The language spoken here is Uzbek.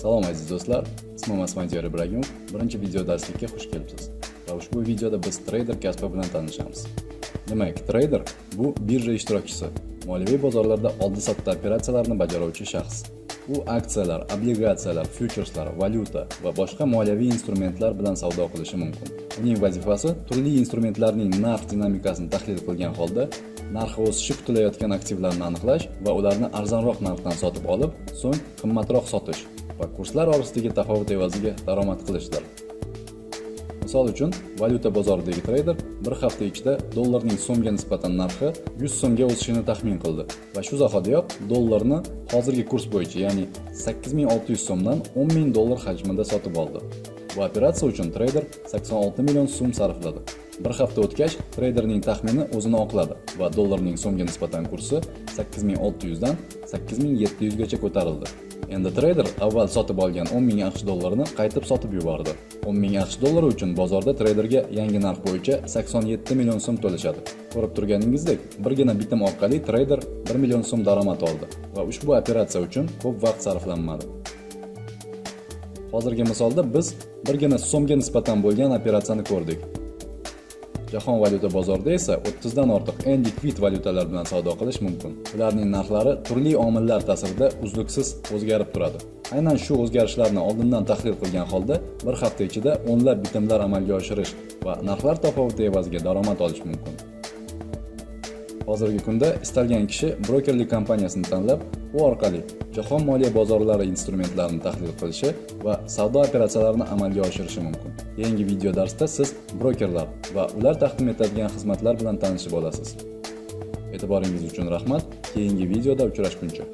Salom aziz do'stlar, ismim Asmandiyar Ibragimov. Birinchi video darslikka xush kelibsiz. Va ushbu videoda biz trader kasbi bilan tanishamiz. Demak, trader bu birja ishtirokchisi, moliyaviy bozorlarda oldi-sotdi operatsiyalarini bajaruvchi shaxs. U aksiyalar, obligatsiyalar, fyucherslar, valyuta va boshqa moliyaviy instrumentlar bilan savdo qilishi mumkin. Uning vazifasi turli instrumentlarning narx dinamikasini tahlil qilgan holda narxi o'sishi kutilayotgan aktivlarni aniqlash va ularni arzonroq narxdan sotib olib, so'ng qimmatroq sotish va kurslar orasidagi tafovut evaziga daromad qilishdir. Misol uchun, valyuta bozoridagi trader bir hafta ichida dollarning so'mga nisbatan narxi 100 so'mga o'sishini taxmin qildi va shu zahotiyoq dollarni hozirgi kurs bo'yicha, ya'ni 8600 so'mdan 10000 dollar hajmida sotib oldi. Bu operatsiya uchun trader 86 million so'm sarfladi. Bir hafta o'tgach, traderning taxmini o'zini oqladi va dollarning so'mga nisbatan kursi 8600 dan 8700 gacha ko'tarildi. Endi trader avval sotib olgan 10000 AQSh dollarini qaytib sotib yubordi. 10000 AQSh dollari uchun bozorda traderga yangi narx bo'yicha 87 million so'm to'lashadi. Ko'rib turganingizdek, birgina bitim orqali trader 1 million so'm daromad oldi va ushbu operatsiya uchun ko'p vaqt sarflanmadi. Hozirgi misolda biz birgina so'mga nisbatan bo'lgan operatsiyani ko'rdik. Jahon valyuta bozorida esa 30 dan ortiq eng likvid valyutalar bilan savdo qilish mumkin. Ularning narxlari turli omillar ta'sirida uzluksiz o'zgarib turadi. Aynan shu o'zgarishlarni oldindan tahlil qilgan holda bir hafta ichida o'nlab bitimlar amalga oshirish va narxlar tafovuti evaziga daromad olish mumkin. Hozirgi kunda istalgan kishi brokerlik kompaniyasini tanlab, u orqali jahon moliya bozorlari instrumentlarini tahlil qilishi va savdo operatsiyalarini amalga oshirishi mumkin. Yangi video darsda siz brokerlar va ular taqdim etadigan xizmatlar bilan tanishib olasiz. E'tiboringiz uchun rahmat. Keyingi videoda uchrashguncha.